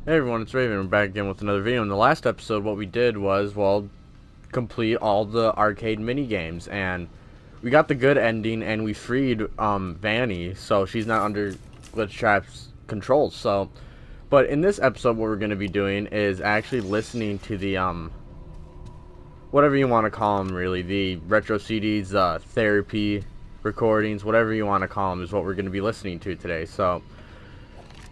Hey everyone, it's Raven. We're back again with another video. In the last episode, what we did was, well, complete all the arcade mini games, and we got the good ending, and we freed Vanny, so she's not under Glitchtrap's control. So, but in this episode, what we're going to be doing is actually listening to the whatever you want to call them, really, the retro CDs, therapy recordings, whatever you want to call them, is what we're going to be listening to today. So,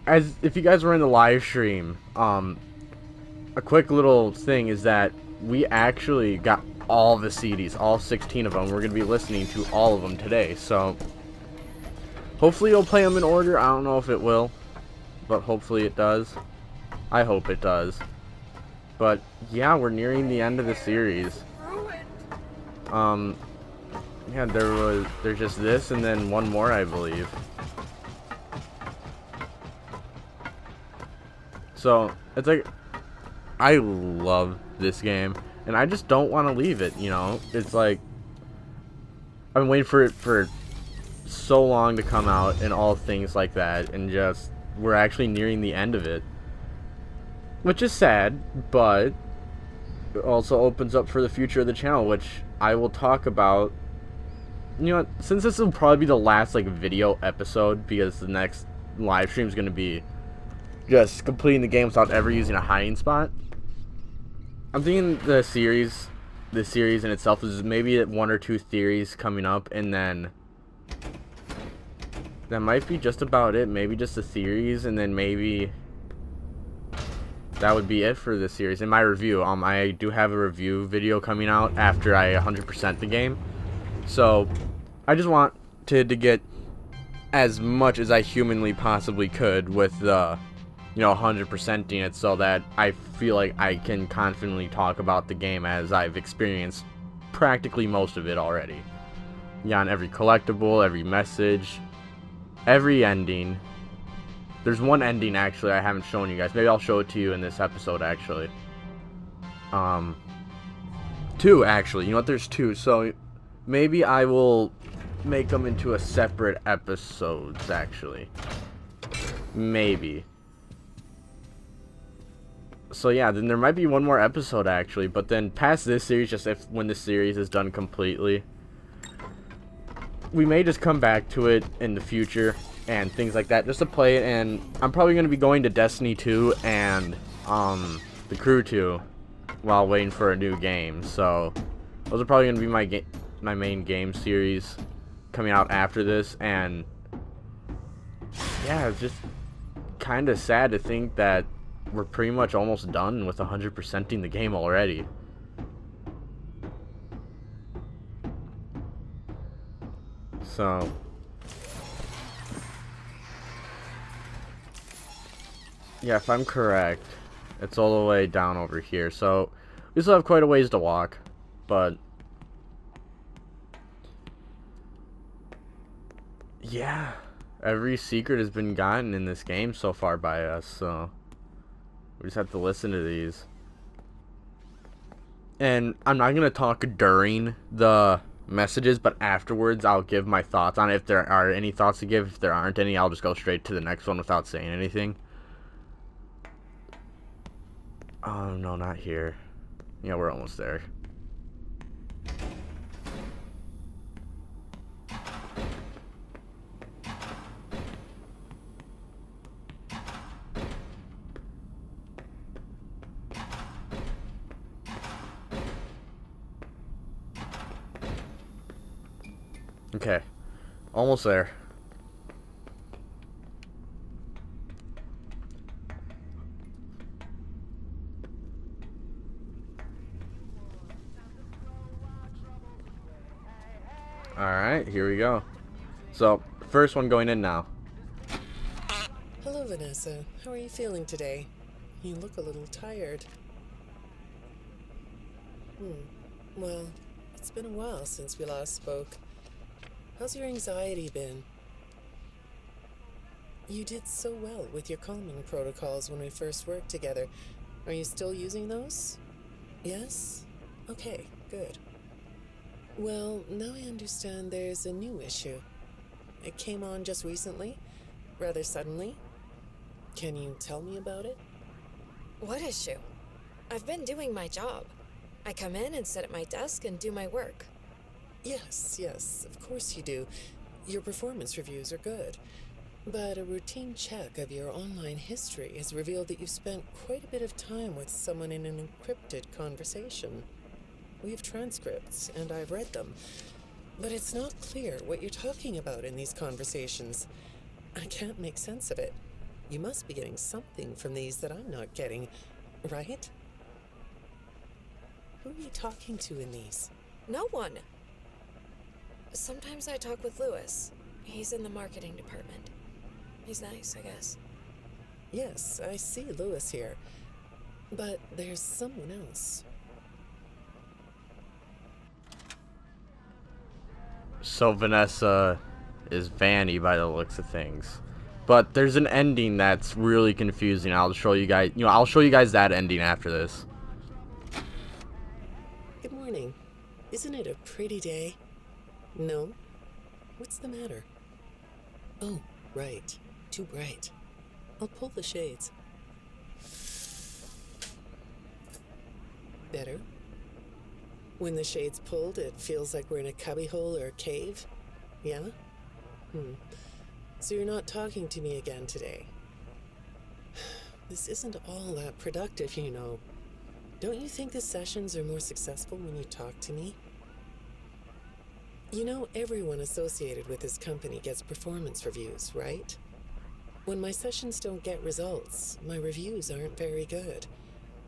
as if you guys were in the live stream, a quick little thing is that we actually got all the CDs, all 16 of them. We're gonna be listening to all of them today, so hopefully you'll play them in order. I don't know if it will, but hopefully it does. I hope it does. But yeah, we're nearing the end of the series. Yeah, there's just this and then one more, I believe. So it's like, I love this game, and I just don't want to leave it, you know? It's like, I've been waiting for it for so long to come out and all things like that, and just, we're actually nearing the end of it. Which is sad, but it also opens up for the future of the channel, which I will talk about. You know what, since this will probably be the last, like, video episode, because the next live stream is going to be just completing the game without ever using a hiding spot. I'm thinking the series in itself is maybe one or two theories coming up, and then that might be just about it. Maybe just the theories, and then maybe that would be it for this series. In my review, I do have a review video coming out after I 100% the game, so I just wanted to get as much as I humanly possibly could with the 100%ing it, so that I feel like I can confidently talk about the game as I've experienced practically most of it already. Yeah, on every collectible, every message, every ending. There's one ending, actually, I haven't shown you guys. Maybe I'll show it to you in this episode, actually. Two, actually. You know what? There's two, so maybe I will make them into a separate episodes, actually. Maybe. So yeah, then there might be one more episode, actually, but then past this series, just when the series is done completely, we may just come back to it in the future and things like that, just to play it. And I'm probably going to be going to Destiny 2 and the Crew 2 while waiting for a new game. So those are probably going to be my main game series coming out after this. And yeah, it's just kind of sad to think that we're pretty much almost done with 100%ing the game already. So yeah, if I'm correct, it's all the way down over here. So we still have quite a ways to walk, but yeah, every secret has been gotten in this game so far by us, so we just have to listen to these. And I'm not going to talk during the messages, but afterwards I'll give my thoughts on it. If there are any thoughts to give. If there aren't any, I'll just go straight to the next one without saying anything. Oh, no, not here. Yeah, we're almost there. Okay, almost there. Alright, here we go. So, first one going in now. Hello, Vanessa. How are you feeling today? You look a little tired. Well, it's been a while since we last spoke. How's your anxiety been? You did so well with your calming protocols when we first worked together. Are you still using those? Yes? Okay, good. Well, now I understand there's a new issue. It came on just recently, rather suddenly. Can you tell me about it? What issue? I've been doing my job. I come in and sit at my desk and do my work. Yes, of course you do. Your performance reviews are good. But a routine check of your online history has revealed that you've spent quite a bit of time with someone in an encrypted conversation. We have transcripts, and I've read them. But it's not clear what you're talking about in these conversations. I can't make sense of it. You must be getting something from these that I'm not getting, right? Who are you talking to in these? No one. Sometimes I talk with Lewis. He's in the marketing department. He's nice, I guess. Yes, I see Lewis here. But there's someone else. So Vanessa is Vanny by the looks of things. But there's an ending that's really confusing. I'll show you guys, I'll show you guys that ending after this. Good morning. Isn't it a pretty day? No? What's the matter? Oh, right. Too bright. I'll pull the shades. Better? When the shade's pulled, it feels like we're in a cubbyhole or a cave? Yeah? So you're not talking to me again today? This isn't all that productive, you know. Don't you think the sessions are more successful when you talk to me? You know, everyone associated with this company gets performance reviews, right? When my sessions don't get results, my reviews aren't very good.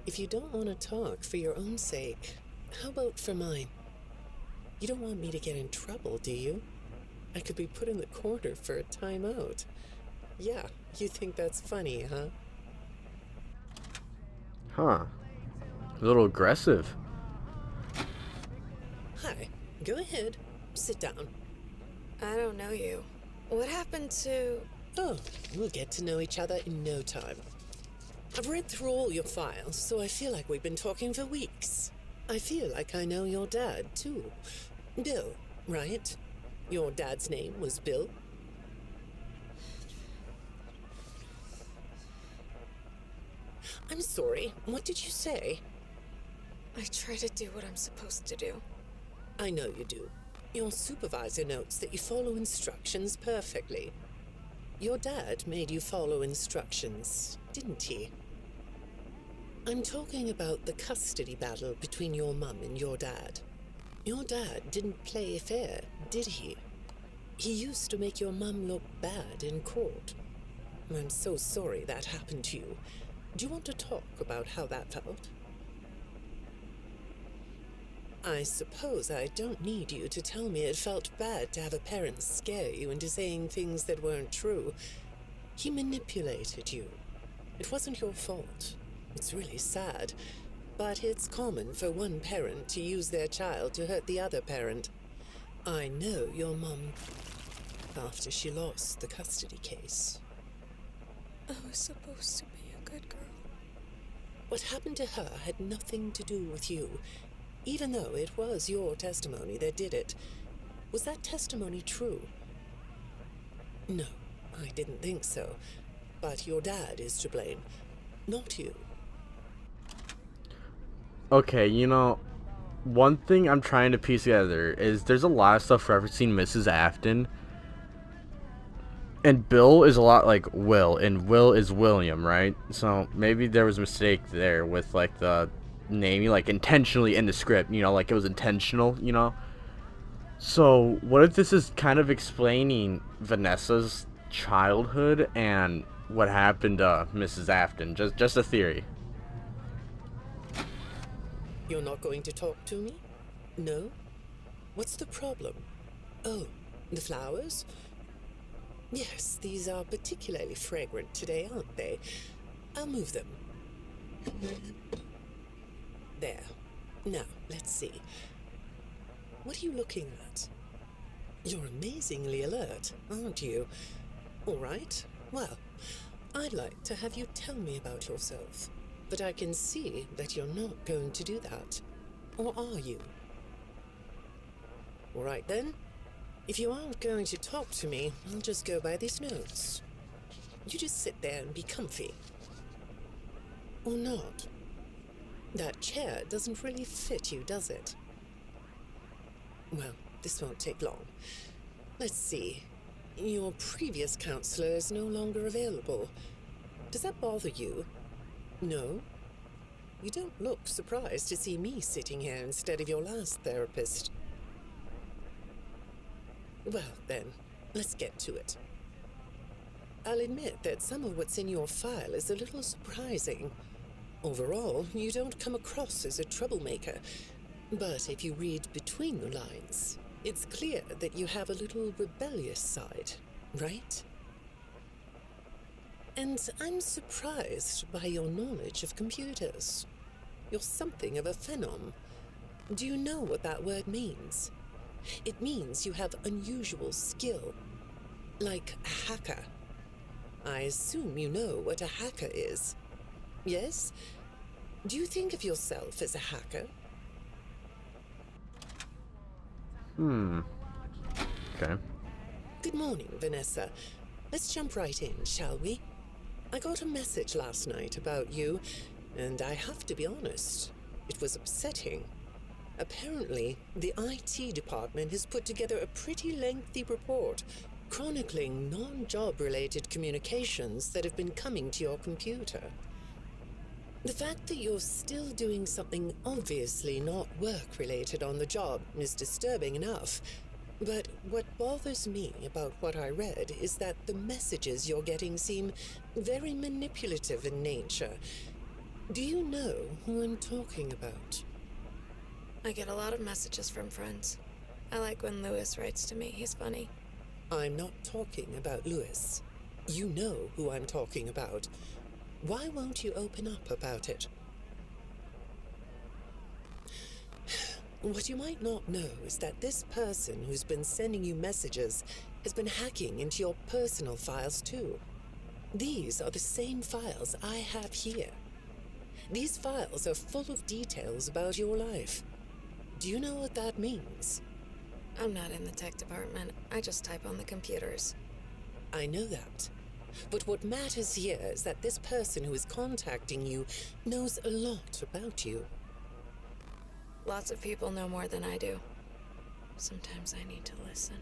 If you don't want to talk for your own sake, how about for mine? You don't want me to get in trouble, do you? I could be put in the corner for a timeout. Yeah, you think that's funny, huh? Huh. A little aggressive. Hi, go ahead. Sit down. I don't know you. What happened to... Oh, we'll get to know each other in no time. I've read through all your files, so I feel like we've been talking for weeks. I feel like I know your dad, too. Bill, right? Your dad's name was Bill? I'm sorry, what did you say? I try to do what I'm supposed to do. I know you do. Your supervisor notes that you follow instructions perfectly. Your dad made you follow instructions, didn't he? I'm talking about the custody battle between your mum and your dad. Your dad didn't play fair, did he? He used to make your mum look bad in court. I'm so sorry that happened to you. Do you want to talk about how that felt? I suppose I don't need you to tell me it felt bad to have a parent scare you into saying things that weren't true. He manipulated you. It wasn't your fault. It's really sad, but it's common for one parent to use their child to hurt the other parent. I know your mum after she lost the custody case. I was supposed to be a good girl. What happened to her had nothing to do with you, even though it was your testimony that did it. Was that testimony true? No, I didn't think so. But your dad is to blame, not you. Okay, one thing I'm trying to piece together is there's a lot of stuff referencing Mrs. Afton. And Bill is a lot like Will, and Will is William, right? So maybe there was a mistake there with like the naming, like intentionally in the script, like it was intentional, So what if this is kind of explaining Vanessa's childhood and what happened to Mrs. Afton? Just a theory. You're not going to talk to me? No? What's the problem? Oh, the flowers? Yes, these are particularly fragrant today, aren't they? I'll move them. There. Now, let's see. What are you looking at? You're amazingly alert, aren't you? All right. Well, I'd like to have you tell me about yourself. But I can see that you're not going to do that. Or are you? All right, then. If you aren't going to talk to me, I'll just go by these notes. You just sit there and be comfy. Or not? That chair doesn't really fit you, does it? Well, this won't take long. Let's see. Your previous counselor is no longer available. Does that bother you? No? You don't look surprised to see me sitting here instead of your last therapist. Well, then, let's get to it. I'll admit that some of what's in your file is a little surprising. Overall, you don't come across as a troublemaker. But if you read between the lines, it's clear that you have a little rebellious side, right? And I'm surprised by your knowledge of computers. You're something of a phenom. Do you know what that word means? It means you have unusual skill. Like a hacker. I assume you know what a hacker is. Yes? Do you think of yourself as a hacker? Okay. Good morning, Vanessa. Let's jump right in, shall we? I got a message last night about you, and I have to be honest, it was upsetting. Apparently, the IT department has put together a pretty lengthy report chronicling non-job related communications that have been coming to your computer. The fact that you're still doing something obviously not work-related on the job is disturbing enough. But what bothers me about what I read is that the messages you're getting seem very manipulative in nature. Do you know who I'm talking about? I get a lot of messages from friends. I like when Lewis writes to me. He's funny. I'm not talking about Lewis. You know who I'm talking about. Why won't you open up about it? What you might not know is that this person who's been sending you messages has been hacking into your personal files too. These are the same files I have here. These files are full of details about your life. Do you know what that means? I'm not in the tech department. I just type on the computers. I know that. But what matters here is that this person who is contacting you knows a lot about you. Lots of people know more than I do. Sometimes I need to listen.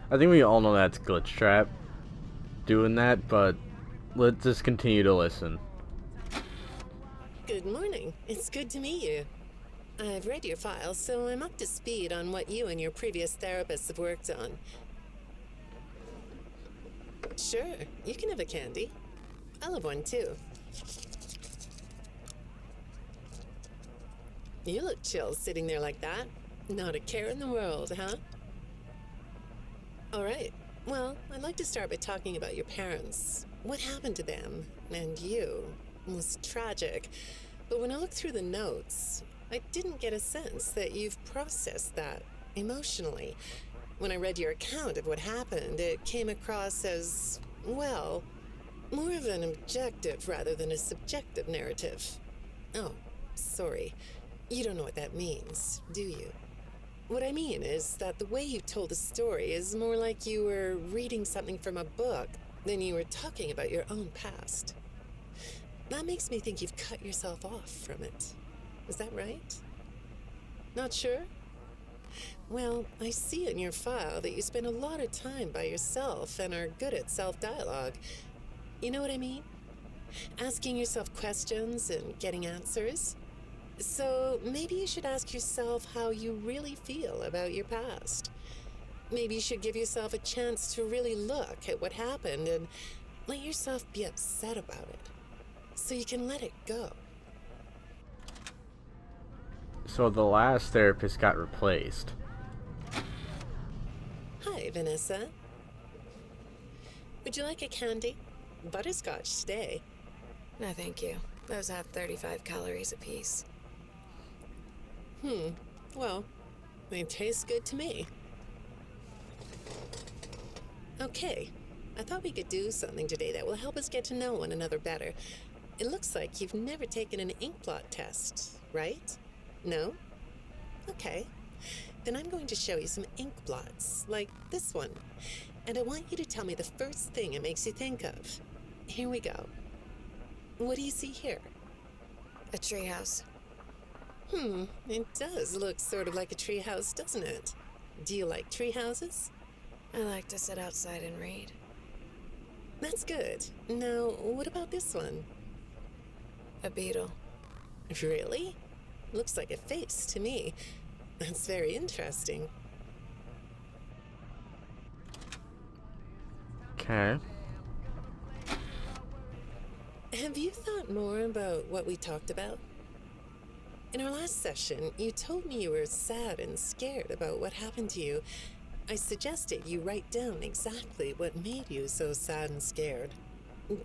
I think we all know that's Glitch Trap doing that, but let's just continue to listen. Good morning. It's good to meet you. I've read your file, so I'm up to speed on what you and your previous therapists have worked on. Sure, you can have a candy. I'll have one too. You look chill sitting there like that. Not a care in the world, huh? All right. Well, I'd like to start by talking about your parents. What happened to them and you? It was tragic. But when I looked through the notes, I didn't get a sense that you've processed that emotionally. When I read your account of what happened, it came across as, well, more of an objective rather than a subjective narrative. Oh, sorry. You don't know what that means, do you? What I mean is that the way you told the story is more like you were reading something from a book than you were talking about your own past. That makes me think you've cut yourself off from it. Is that right? Not sure? Well, I see in your file that you spend a lot of time by yourself and are good at self-dialogue. You know what I mean? Asking yourself questions and getting answers. So maybe you should ask yourself how you really feel about your past. Maybe you should give yourself a chance to really look at what happened and let yourself be upset about it, so you can let it go. So the last therapist got replaced. Hi, Vanessa. Would you like a candy? Butterscotch today. No, thank you. Those have 35 calories apiece. Well, they taste good to me. Okay, I thought we could do something today that will help us get to know one another better. It looks like you've never taken an ink blot test, right? No? Okay. Then I'm going to show you some ink blots, like this one. and I want you to tell me the first thing it makes you think of. Here we go. What do you see here? A treehouse. It does look sort of like a treehouse, doesn't it? Do you like treehouses? I like to sit outside and read. That's good. Now, what about this one? A beetle. Really? Looks like a face to me. That's very interesting. Okay. Have you thought more about what we talked about? In our last session, you told me you were sad and scared about what happened to you. I suggested you write down exactly what made you so sad and scared.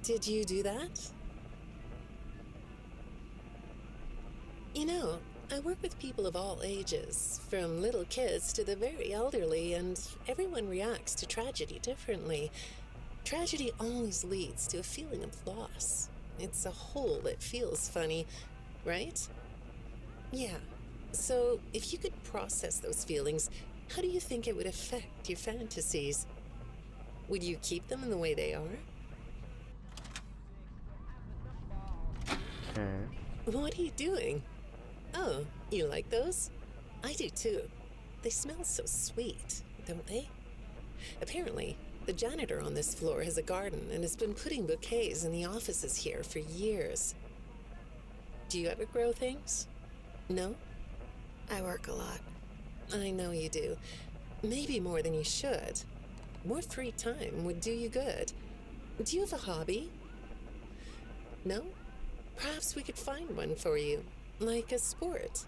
Did you do that? You know, I work with people of all ages, from little kids to the very elderly, and everyone reacts to tragedy differently. Tragedy always leads to a feeling of loss. It's a hole that feels funny, right? Yeah. So, if you could process those feelings, how do you think it would affect your fantasies? Would you keep them in the way they are? Okay. What are you doing? Oh, you like those? I do too. They smell so sweet, don't they? Apparently, the janitor on this floor has a garden and has been putting bouquets in the offices here for years. Do you ever grow things? No? I work a lot. I know you do. Maybe more than you should. More free time would do you good. Do you have a hobby? No? Perhaps we could find one for you, like a sport.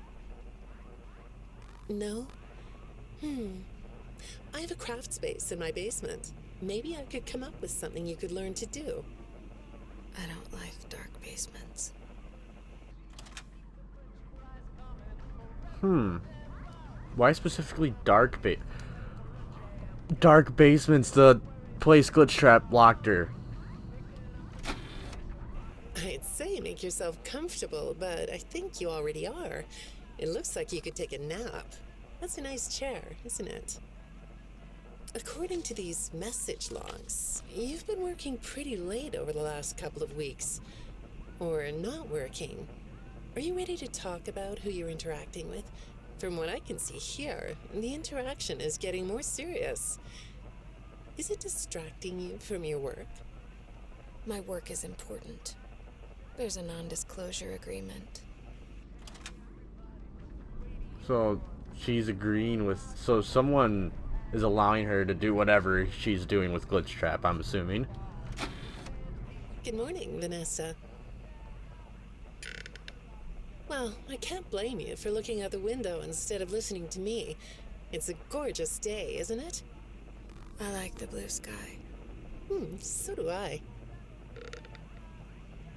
No? I have a craft space in my basement. Maybe I could come up with something you could learn to do. I don't like dark basements. Why specifically dark basements? The place Glitch Trap locked her. I'd say make yourself comfortable, but I think you already are. It looks like you could take a nap. That's a nice chair, isn't it? According to these message logs, you've been working pretty late over the last couple of weeks. Or not working. Are you ready to talk about who you're interacting with? From what I can see here, the interaction is getting more serious. Is it distracting you from your work? My work is important. There's a non-disclosure agreement. So she's agreeing with. So someone is allowing her to do whatever she's doing with Glitch Trap, I'm assuming. Good morning, Vanessa. Well, I can't blame you for looking out the window instead of listening to me. It's a gorgeous day, isn't it? I like the blue sky. So do I.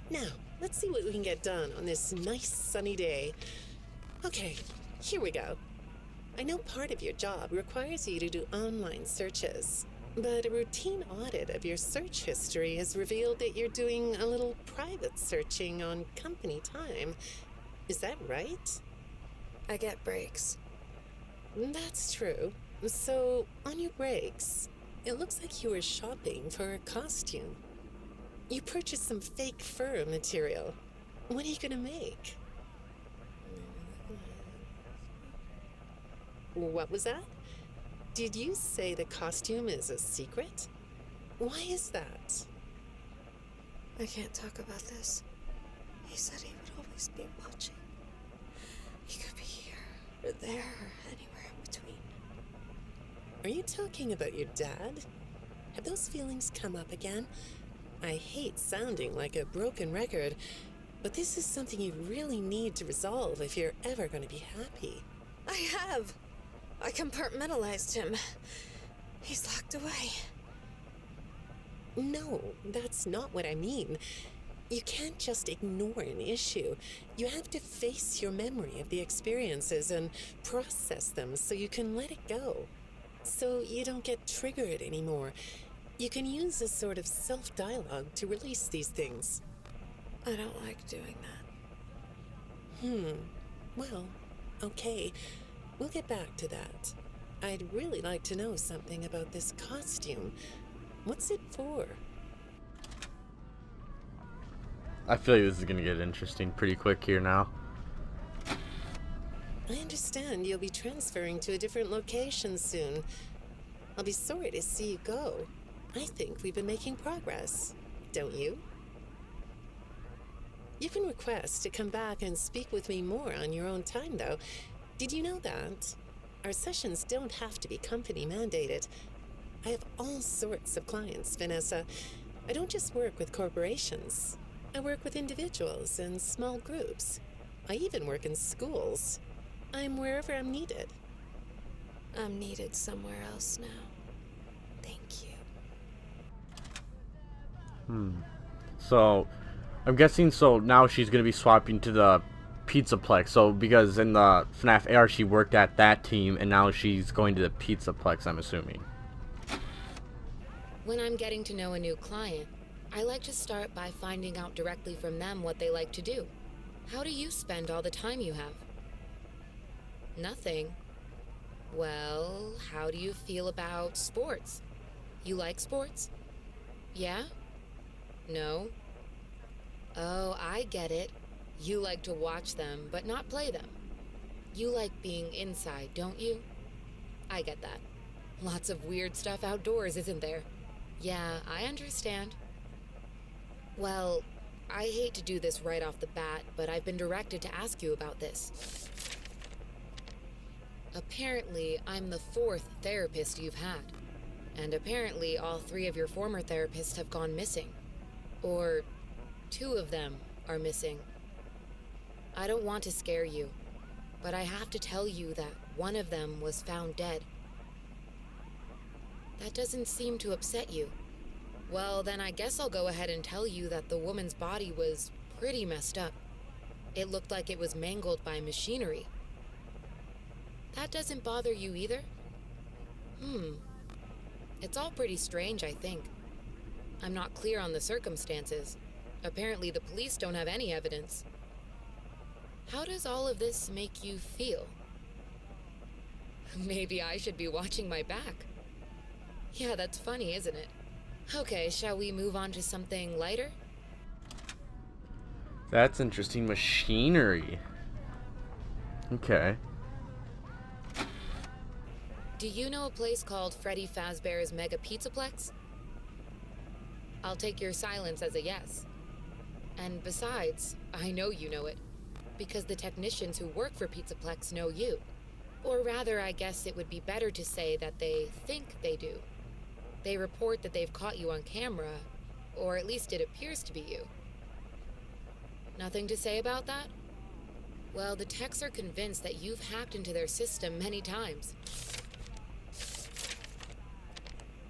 Now, let's see what we can get done on this nice sunny day. Okay, here we go. I know part of your job requires you to do online searches, but a routine audit of your search history has revealed that you're doing a little private searching on company time. Is that right? I get breaks. That's true. So, on your breaks, it looks like you were shopping for a costume. You purchased some fake fur material. What are you gonna make? What was that? Did you say the costume is a secret? Why is that? I can't talk about this. He said he would always be watching. He could be here, or there, or anywhere in between. Are you talking about your dad? Have those feelings come up again? I hate sounding like a broken record, but this is something you really need to resolve if you're ever going to be happy. I have! I compartmentalized him. He's locked away. No, that's not what I mean. You can't just ignore an issue. You have to face your memory of the experiences and process them so you can let it go. So you don't get triggered anymore. You can use a sort of self-dialogue to release these things. I don't like doing that. Well, okay. We'll get back to that. I'd really like to know something about this costume. What's it for? I feel like this is gonna get interesting pretty quick here now. I understand you'll be transferring to a different location soon. I'll be sorry to see you go. I think we've been making progress, don't you? You can request to come back and speak with me more on your own time, though. Did you know that? Our sessions don't have to be company mandated. I have all sorts of clients, Vanessa. I don't just work with corporations. I work with individuals and small groups. I even work in schools. I'm wherever I'm needed. I'm needed somewhere else now. Thank you. So, I'm guessing so now she's gonna be swapping to the Pizzaplex. So because in the FNAF AR she worked at that team, and now she's going to the Pizzaplex, I'm assuming. When I'm getting to know a new client, I like to start by finding out directly from them what they like to do. How do you spend all the time you have? Nothing. Well, how do you feel about sports? You like sports? Yeah? No? Oh, I get it. You like to watch them, but not play them. You like being inside, don't you? I get that. Lots of weird stuff outdoors, isn't there? Yeah, I understand. Well, I hate to do this right off the bat, but I've been directed to ask you about this. Apparently, I'm the 4th therapist you've had. And apparently, all 3 of your former therapists have gone missing. Or 2 of them are missing. I don't want to scare you, but I have to tell you that one of them was found dead. That doesn't seem to upset you. Well, then I guess I'll go ahead and tell you that the woman's body was pretty messed up. It looked like it was mangled by machinery. That doesn't bother you either? It's all pretty strange, I think. I'm not clear on the circumstances. Apparently the police don't have any evidence. How does all of this make you feel? Maybe I should be watching my back. Yeah, that's funny, isn't it? Okay, shall we move on to something lighter? That's interesting. Machinery. Okay. Do you know a place called Freddy Fazbear's Mega Pizzaplex? I'll take your silence as a yes. And besides, I know you know it, because the technicians who work for Pizzaplex know you. Or rather, I guess it would be better to say that they think they do. They report that they've caught you on camera, or at least it appears to be you. Nothing to say about that? Well, the techs are convinced that you've hacked into their system many times.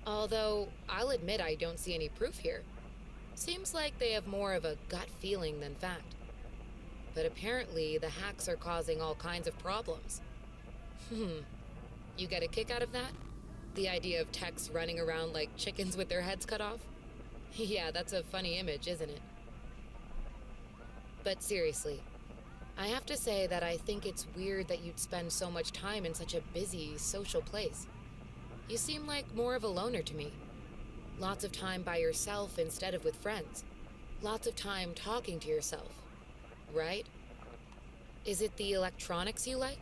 Although, I'll admit I don't see any proof here. Seems like they have more of a gut feeling than fact. But apparently, the hacks are causing all kinds of problems. You get a kick out of that? The idea of techs running around like chickens with their heads cut off? Yeah, that's a funny image, isn't it? But seriously, I have to say that I think it's weird that you'd spend so much time in such a busy, social place. You seem like more of a loner to me. Lots of time by yourself instead of with friends. Lots of time talking to yourself. Right? Is it the electronics you like?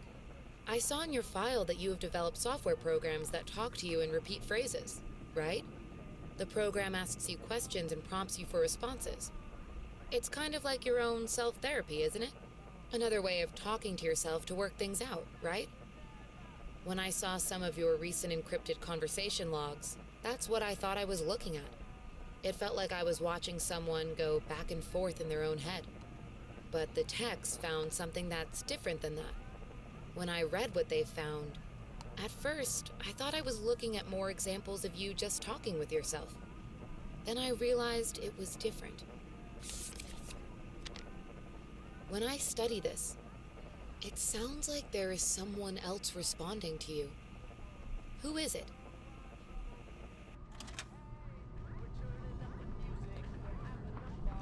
I saw in your file that you have developed software programs that talk to you in repeat phrases, right? The program asks you questions and prompts you for responses. It's kind of like your own self-therapy, isn't it? Another way of talking to yourself to work things out, right? When I saw some of your recent encrypted conversation logs, that's what I thought I was looking at. It felt like I was watching someone go back and forth in their own head. But the techs found something that's different than that. When I read what they found, at first, I thought I was looking at more examples of you just talking with yourself. Then I realized it was different. When I study this, it sounds like there is someone else responding to you. Who is it?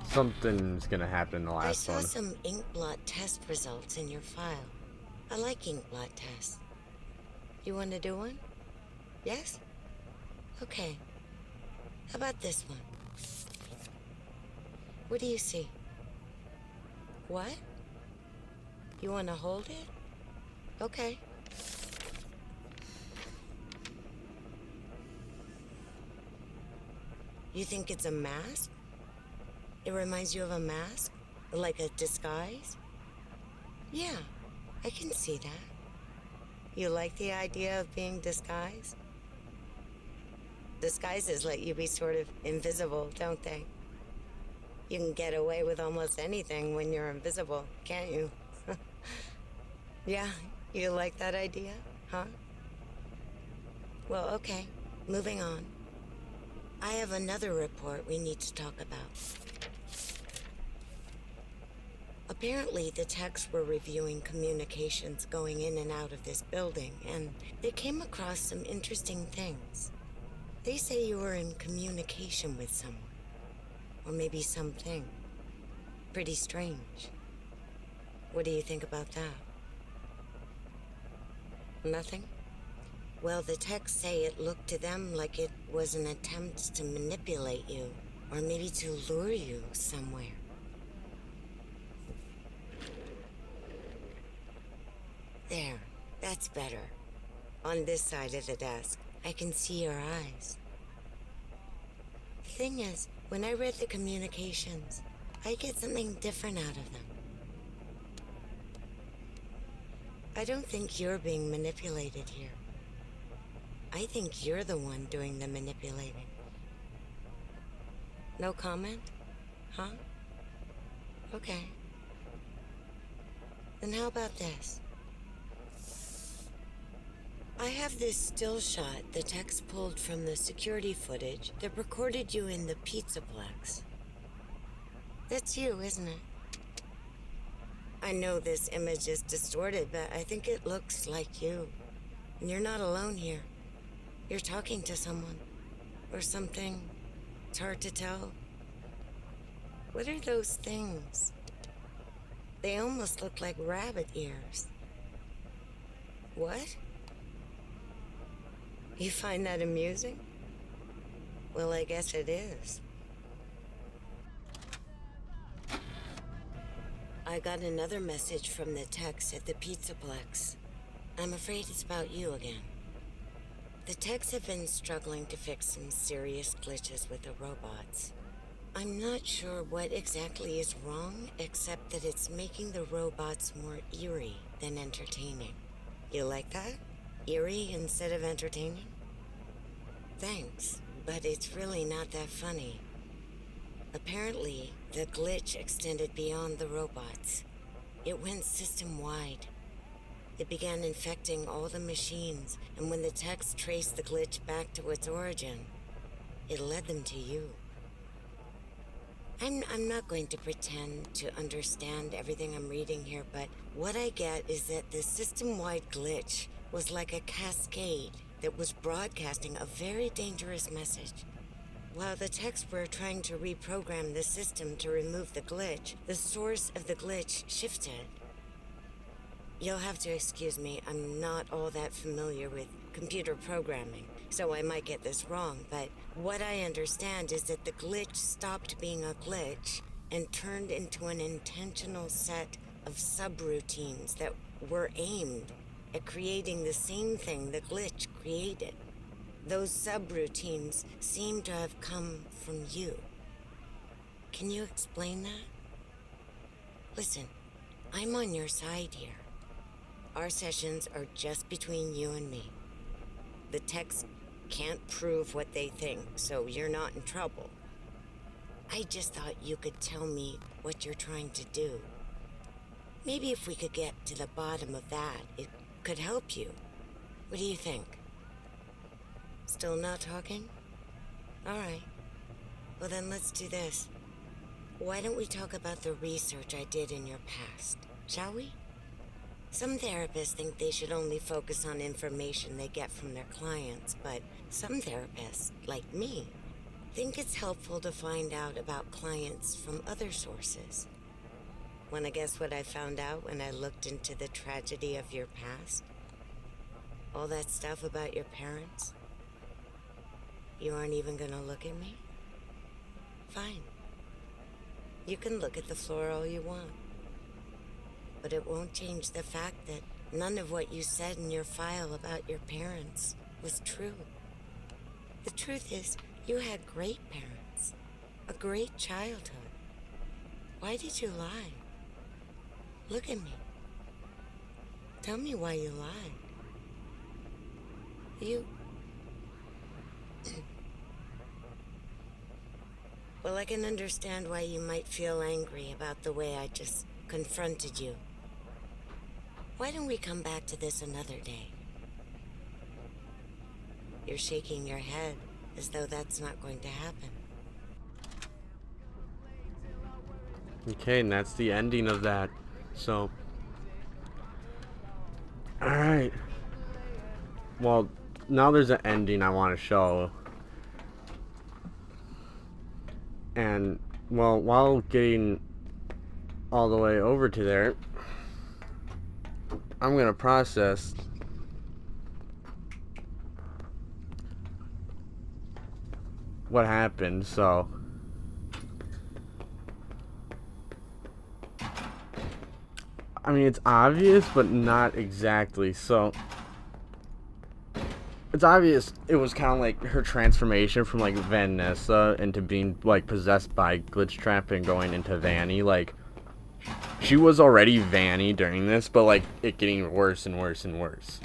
Something's gonna happen in the I last saw one. some ink blot test results in your file. I like ink blot tests. You want to do one? Yes? Okay. How about this one? What do you see? What? You want to hold it? Okay. You think it's a mask? It reminds you of a mask? Like a disguise? Yeah, I can see that. You like the idea of being disguised? Disguises let you be sort of invisible, don't they? You can get away with almost anything when you're invisible, can't you? Yeah, you like that idea, huh? Well, okay, moving on. I have another report we need to talk about. Apparently, the techs were reviewing communications going in and out of this building, and they came across some interesting things. They say you were in communication with someone, or maybe something. Pretty strange. What do you think about that? Nothing? Well, the techs say it looked to them like it was an attempt to manipulate you, or maybe to lure you somewhere. There, that's better. On this side of the desk, I can see your eyes. The thing is, when I read the communications, I get something different out of them. I don't think you're being manipulated here. I think you're the one doing the manipulating. No comment? Huh? Okay. Then how about this? I have this still shot the techs pulled from the security footage that recorded you in the Pizzaplex. That's you, isn't it? I know this image is distorted, but I think it looks like you. And you're not alone here. You're talking to someone. Or something. It's hard to tell. What are those things? They almost look like rabbit ears. What? You find that amusing? Well, I guess it is. I got another message from the techs at the Pizzaplex. I'm afraid it's about you again. The techs have been struggling to fix some serious glitches with the robots. I'm not sure what exactly is wrong, except that it's making the robots more eerie than entertaining. You like that? Eerie instead of entertaining? Thanks, but it's really not that funny. Apparently, the glitch extended beyond the robots. It went system-wide. It began infecting all the machines, and when the techs traced the glitch back to its origin, it led them to you. I'm not going to pretend to understand everything I'm reading here, but what I get is that the system-wide glitch was like a cascade that was broadcasting a very dangerous message. While the techs were trying to reprogram the system to remove the glitch, the source of the glitch shifted. You'll have to excuse me, I'm not all that familiar with computer programming, so I might get this wrong, but what I understand is that the glitch stopped being a glitch and turned into an intentional set of subroutines that were aimed at creating the same thing the glitch created. Those subroutines seem to have come from you. Can you explain that? Listen, I'm on your side here. Our sessions are just between you and me. The techs can't prove what they think, so you're not in trouble. I just thought you could tell me what you're trying to do. Maybe if we could get to the bottom of that, it could help you. What do you think? Still not talking? All right. Well, then let's do this. Why don't we talk about the research I did in your past, shall we? Some therapists think they should only focus on information they get from their clients, but some therapists, like me, think it's helpful to find out about clients from other sources. Want to guess what I found out when I looked into the tragedy of your past? All that stuff about your parents? You aren't even gonna look at me? Fine. You can look at the floor all you want. But it won't change the fact that none of what you said in your file about your parents was true. The truth is, you had great parents. A great childhood. Why did you lie? Look at me. Tell me why you lied. You... Well, I can understand why you might feel angry about the way I just confronted you. Why don't we come back to this another day? You're shaking your head as though that's not going to happen. Okay, and that's the ending of that. So, alright. Well, now there's an ending I want to show. And, well, while getting all the way over to there, I'm going to process what happened. So, I mean, it's obvious, but not exactly. So, it's obvious it was kind of like her transformation from, like, Vanessa into being, like, possessed by Glitch Trap and going into Vanny. Like, she was already Vanny during this, but, like, it getting worse and worse and worse.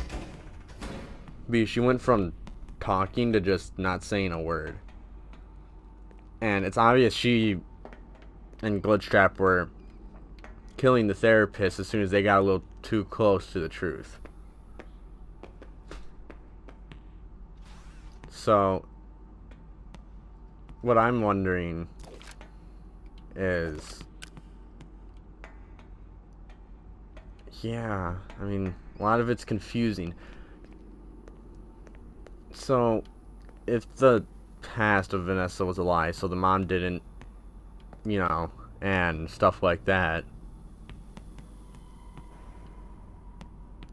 Because she went from talking to just not saying a word. And it's obvious she and Glitch Trap were killing the therapist as soon as they got a little too close to the truth. So, what I'm wondering is, yeah, I mean, a lot of it's confusing. So, if the past of Vanessa was a lie, so the mom didn't, you know, and stuff like that,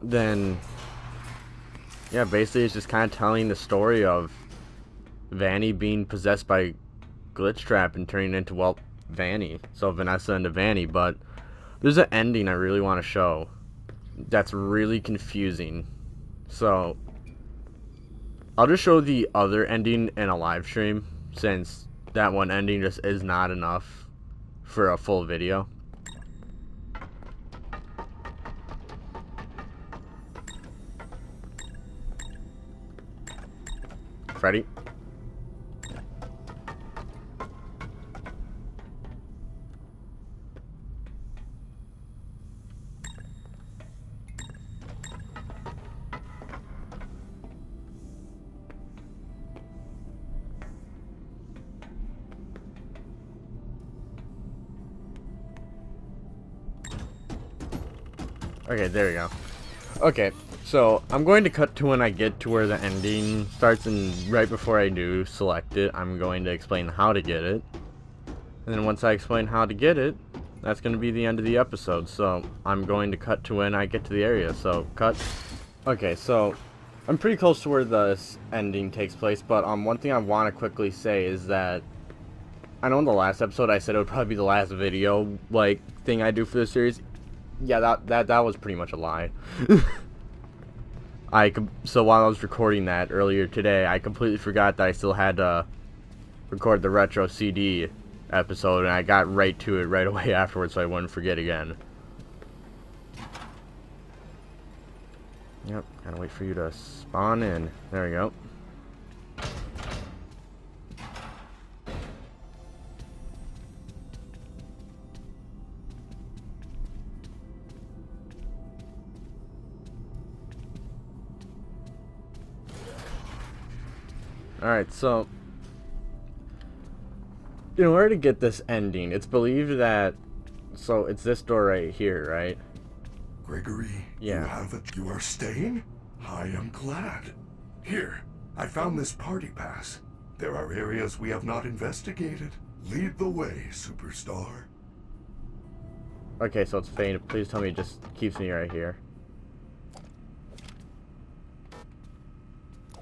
then, yeah, basically it's just kind of telling the story of Vanny being possessed by Glitch Trap and turning into, well, Vanny. So Vanessa into Vanny, but there's an ending I really want to show that's really confusing. So I'll just show the other ending in a live stream, since that one ending just is not enough for a full video. Ready? Okay, there we go. Okay, so I'm going to cut to when I get to where the ending starts, and right before I do select it, I'm going to explain how to get it. And then once I explain how to get it, that's going to be the end of the episode. So I'm going to cut to when I get to the area. So cut. Okay, so I'm pretty close to where this ending takes place, but one thing I want to quickly say is that I know in the last episode I said it would probably be the last video like thing I do for this series. Yeah, that was pretty much a lie. So while I was recording that earlier today, I completely forgot that I still had to record the retro CD episode, and I got right to it right away afterwards so I wouldn't forget again. Yep, gotta wait for you to spawn in. There we go. Alright, so in order to get this ending, it's believed that, so it's this door right here, right? Gregory, Yeah. you have it. You are staying? I am glad. Here, I found this party pass. There are areas we have not investigated. Lead the way, superstar. Okay, so it's faint. Please tell me it just keeps me right here.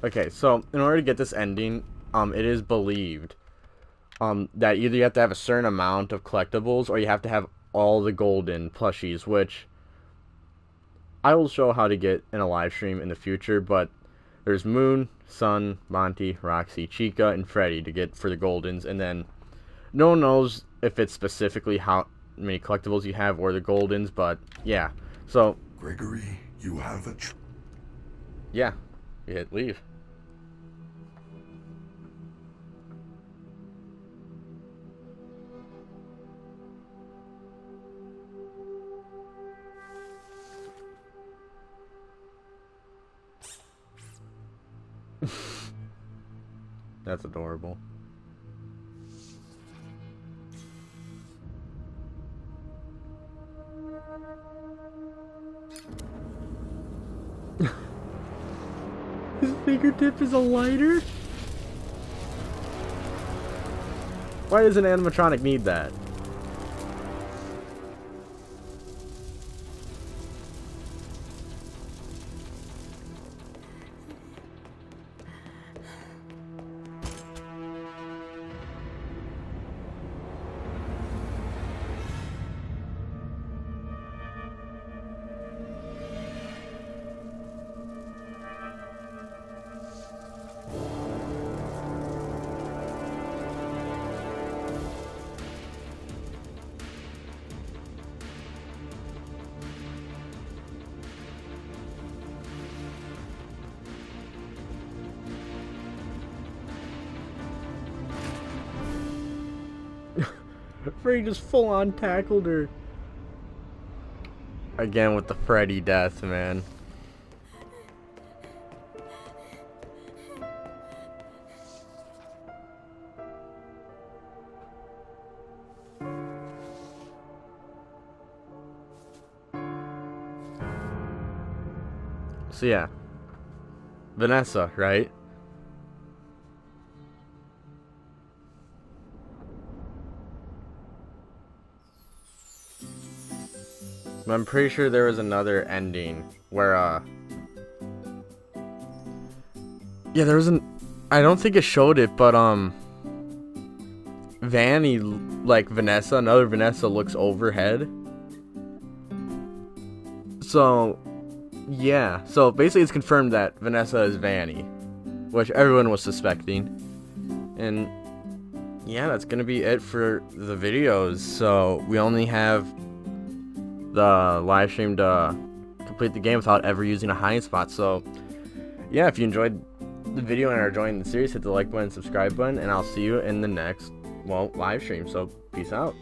Okay, so in order to get this ending, it is believed that either you have to have a certain amount of collectibles or you have to have all the golden plushies, which I will show how to get in a live stream in the future, but there's Moon, Sun, Monty, Roxy, Chica, and Freddy to get for the goldens, and then no one knows if it's specifically how many collectibles you have or the goldens, but yeah. So Gregory, you have a yeah, you hit leave. That's adorable. His fingertip is a lighter? Why does an animatronic need that? Freddy just full on tackled her. Again with the Freddy death, man. So yeah. Vanessa, right? I'm pretty sure there was another ending where, yeah, there was I don't think it showed it, but, Vanny, like, another Vanessa looks overhead. So, yeah. So, basically it's confirmed that Vanessa is Vanny, which everyone was suspecting. And, yeah, that's gonna be it for the videos. So, we only have the live stream to complete the game without ever using a hiding spot. So yeah, if you enjoyed the video and are enjoying the series, hit the like button, subscribe button, and I'll see you in the next live stream. So peace out.